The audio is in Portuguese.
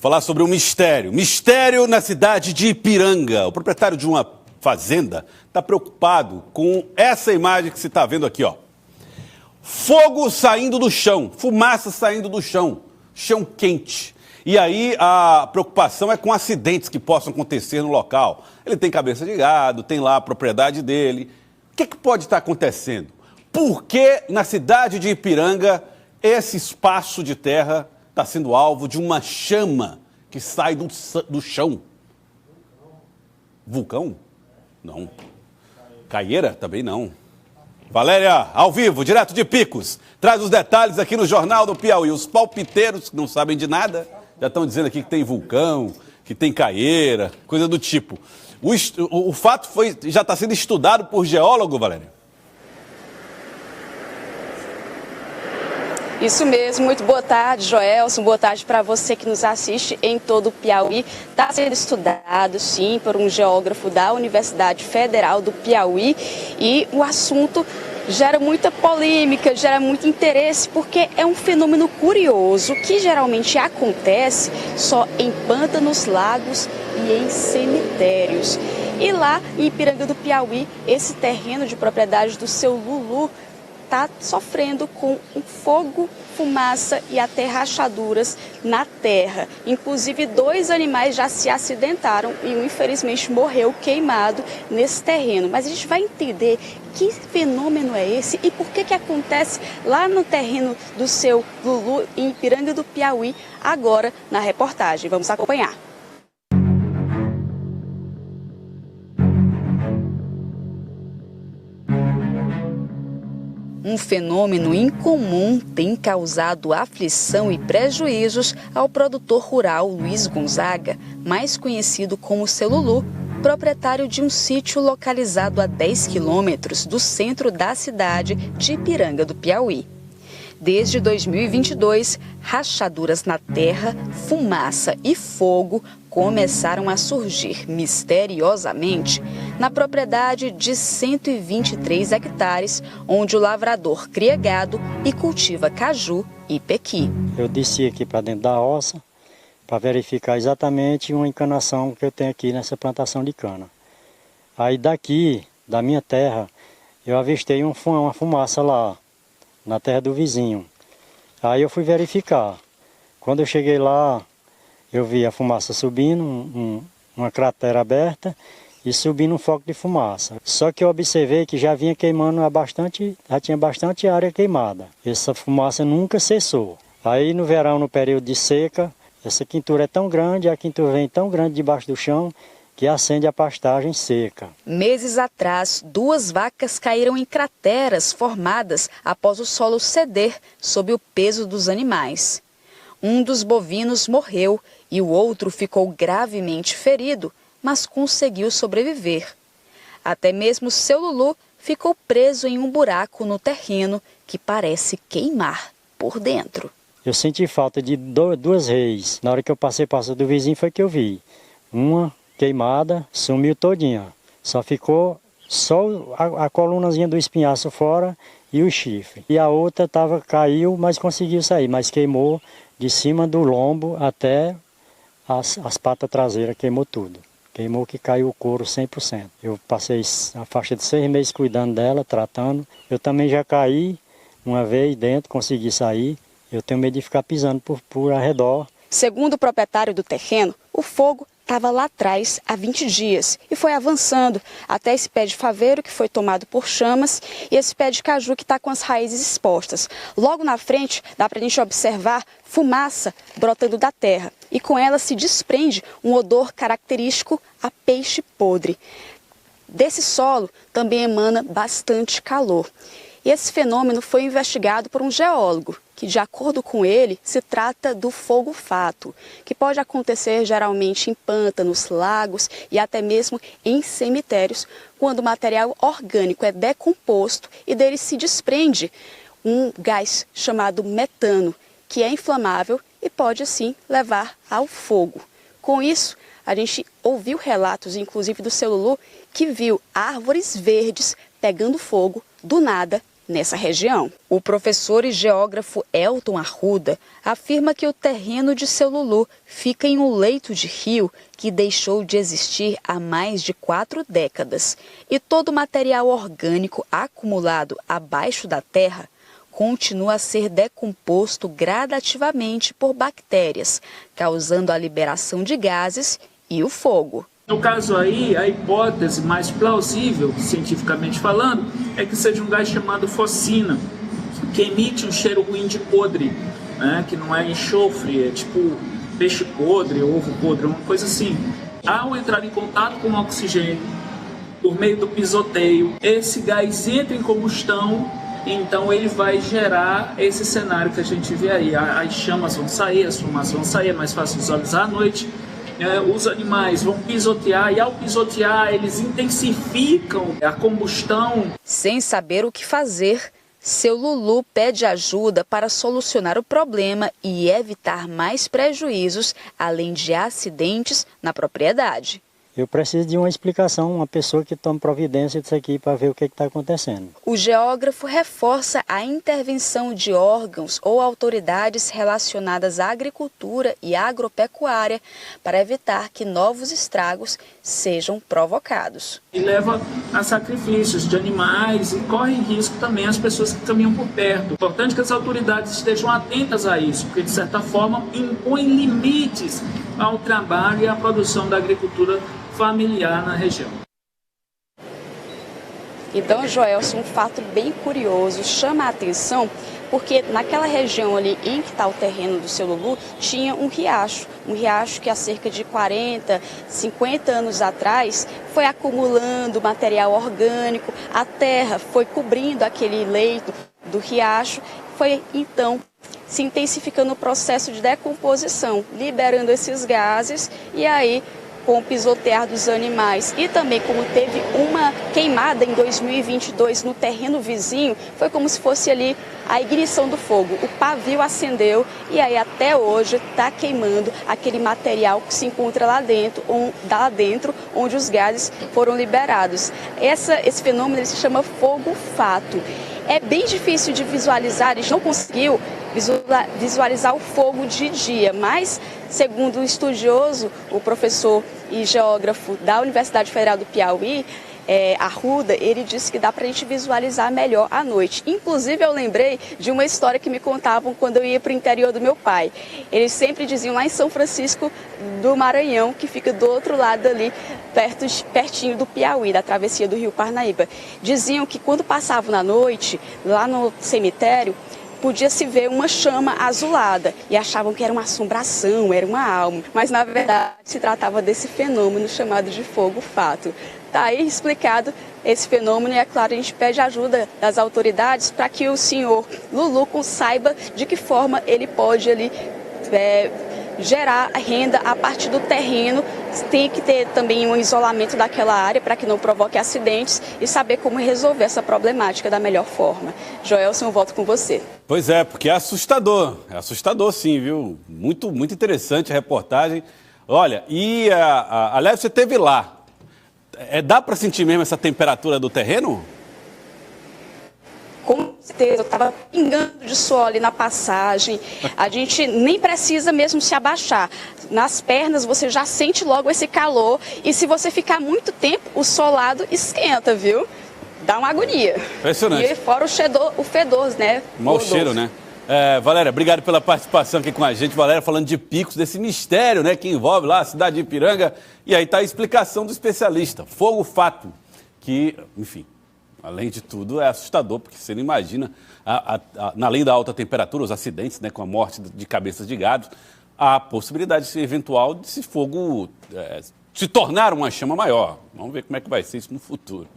falar sobre um mistério. Mistério na cidade de Ipiranga. O proprietário de uma fazenda está preocupado com essa imagem que você está vendo aqui, ó. Fogo saindo do chão, fumaça saindo do chão, chão quente. E aí a preocupação é com acidentes que possam acontecer no local. Ele tem cabeça de gado, tem lá a propriedade dele. O que pode estar acontecendo? Por que na cidade de Ipiranga esse espaço de terra está sendo alvo de uma chama que sai do chão? Vulcão? Não. Caieira? Também não. Valéria, ao vivo, direto de Picos, traz os detalhes aqui no Jornal do Piauí. Os palpiteiros que não sabem de nada já estão dizendo aqui que tem vulcão, que tem caieira, coisa do tipo. O fato já está sendo estudado por geólogo, Valéria? Isso mesmo, muito boa tarde, Joelson, boa tarde para você que nos assiste em todo o Piauí. Está sendo estudado, sim, por um geógrafo da Universidade Federal do Piauí e o assunto gera muita polêmica, gera muito interesse, porque é um fenômeno curioso que geralmente acontece só em pântanos, lagos e em cemitérios. E lá em Ipiranga do Piauí, esse terreno de propriedade do seu Lulu está sofrendo com um fogo, fumaça e até rachaduras na terra. Inclusive, 2 animais já se acidentaram e um, infelizmente, morreu queimado nesse terreno. Mas a gente vai entender que fenômeno é esse e por que acontece lá no terreno do seu Lulu, em Ipiranga do Piauí, agora na reportagem. Vamos acompanhar. Um fenômeno incomum tem causado aflição e prejuízos ao produtor rural Luiz Gonzaga, mais conhecido como seu Lulu, proprietário de um sítio localizado a 10 quilômetros do centro da cidade de Ipiranga do Piauí. Desde 2022, rachaduras na terra, fumaça e fogo começaram a surgir misteriosamente na propriedade de 123 hectares, onde o lavrador cria gado e cultiva caju e pequi. Eu desci aqui para dentro da roça para verificar exatamente uma encanação que eu tenho aqui nessa plantação de cana. Aí daqui, da minha terra, eu avistei uma fumaça lá, na terra do vizinho. Aí eu fui verificar. Quando eu cheguei lá, eu vi a fumaça subindo, uma cratera aberta e subindo um foco de fumaça. Só que eu observei que já vinha queimando já tinha bastante área queimada. Essa fumaça nunca cessou. Aí no verão, no período de seca, essa quintura é tão grande, a quintura vem tão grande debaixo do chão, que acende a pastagem seca. Meses atrás, 2 vacas caíram em crateras formadas após o solo ceder sob o peso dos animais. Um dos bovinos morreu e o outro ficou gravemente ferido, mas conseguiu sobreviver. Até mesmo seu Lulu ficou preso em um buraco no terreno que parece queimar por dentro. Eu senti falta de 2 reis. Na hora que eu passei do vizinho foi que eu vi. Uma queimada, sumiu todinha. Só ficou a colunazinha do espinhaço fora e o chifre. E a outra caiu, mas conseguiu sair, mas queimou de cima do lombo até as patas traseiras, queimou tudo. Queimou que caiu o couro 100%. Eu passei a faixa de 6 meses cuidando dela, tratando. Eu também já caí uma vez dentro, consegui sair. Eu tenho medo de ficar pisando por arredor. Segundo o proprietário do terreno, o fogo estava lá atrás há 20 dias e foi avançando até esse pé de faveiro que foi tomado por chamas e esse pé de caju que está com as raízes expostas. Logo na frente dá para a gente observar fumaça brotando da terra e com ela se desprende um odor característico a peixe podre. Desse solo também emana bastante calor. E esse fenômeno foi investigado por um geólogo, que, de acordo com ele, se trata do fogo-fato, que pode acontecer geralmente em pântanos, lagos e até mesmo em cemitérios, quando o material orgânico é decomposto e dele se desprende um gás chamado metano, que é inflamável e pode, assim, levar ao fogo. Com isso, a gente ouviu relatos, inclusive do seu Lulu, que viu árvores verdes pegando fogo do nada nessa região. O professor e geógrafo Elton Arruda afirma que o terreno de Seu Lulu fica em um leito de rio que deixou de existir há mais de 4 décadas. E todo o material orgânico acumulado abaixo da terra continua a ser decomposto gradativamente por bactérias, causando a liberação de gases e o fogo. No caso aí, a hipótese mais plausível, cientificamente falando, é que seja um gás chamado focina, que emite um cheiro ruim de podre, né? Que não é enxofre, é tipo peixe podre, ovo podre, uma coisa assim. Ao entrar em contato com o oxigênio, por meio do pisoteio, esse gás entra em combustão, então ele vai gerar esse cenário que a gente vê aí. As chamas vão sair, as fumaças vão sair, é mais fácil visualizar à noite. Os animais vão pisotear e ao pisotear eles intensificam a combustão. Sem saber o que fazer, Seu Lulu pede ajuda para solucionar o problema e evitar mais prejuízos, além de acidentes na propriedade. Eu preciso de uma explicação, uma pessoa que tome providência disso aqui para ver o que está acontecendo. O geógrafo reforça a intervenção de órgãos ou autoridades relacionadas à agricultura e agropecuária para evitar que novos estragos sejam provocados. E leva a sacrifícios de animais e corre risco também as pessoas que caminham por perto. Importante que as autoridades estejam atentas a isso, porque de certa forma impõem limites ao trabalho e à produção da agricultura familiar na região. Então, Joelson, um fato bem curioso, chama a atenção, porque naquela região ali em que está o terreno do Seu Lulu, tinha um riacho que há cerca de 40, 50 anos atrás foi acumulando material orgânico, a terra foi cobrindo aquele leito do riacho, foi então se intensificando o processo de decomposição, liberando esses gases e aí, com o pisotear dos animais e também como teve uma queimada em 2022 no terreno vizinho, foi como se fosse ali a ignição do fogo. O pavio acendeu e aí até hoje está queimando aquele material que se encontra lá dentro onde os gases foram liberados. Esse fenômeno ele se chama fogo-fato. É bem difícil de visualizar, a gente não conseguiu visualizar o fogo de dia, mas, segundo um estudioso, o professor e geógrafo da Universidade Federal do Piauí, Arruda, ele disse que dá para a gente visualizar melhor à noite. Inclusive, eu lembrei de uma história que me contavam quando eu ia para o interior do meu pai. Eles sempre diziam lá em São Francisco do Maranhão, que fica do outro lado ali, pertinho do Piauí, da travessia do Rio Parnaíba. Diziam que quando passavam na noite, lá no cemitério, podia-se ver uma chama azulada e achavam que era uma assombração, era uma alma. Mas, na verdade, se tratava desse fenômeno chamado de fogo-fato. Está aí explicado esse fenômeno e, é claro, a gente pede ajuda das autoridades para que o senhor Lulu saiba de que forma ele pode ali gerar renda a partir do terreno. Tem que ter também um isolamento daquela área para que não provoque acidentes e saber como resolver essa problemática da melhor forma. Joelson, eu volto com você. Pois é, porque é assustador sim, viu? Muito, muito interessante a reportagem. Olha, e aliás, você esteve lá. Dá para sentir mesmo essa temperatura do terreno? Com certeza, eu estava pingando de sol ali na passagem. A gente nem precisa mesmo se abaixar. Nas pernas você já sente logo esse calor. E se você ficar muito tempo, o solado esquenta, viu? Dá uma agonia. Impressionante. E fora o fedor, né? Mau cheiro, né? Valéria, obrigado pela participação aqui com a gente. Valéria falando de picos, desse mistério, né, que envolve lá a cidade de Ipiranga. E aí está a explicação do especialista. Fogo-fato, que, enfim, além de tudo, é assustador, porque você não imagina, além da alta temperatura, os acidentes, né, com a morte de cabeças de gado, a possibilidade eventual de esse fogo se tornar uma chama maior. Vamos ver como é que vai ser isso no futuro.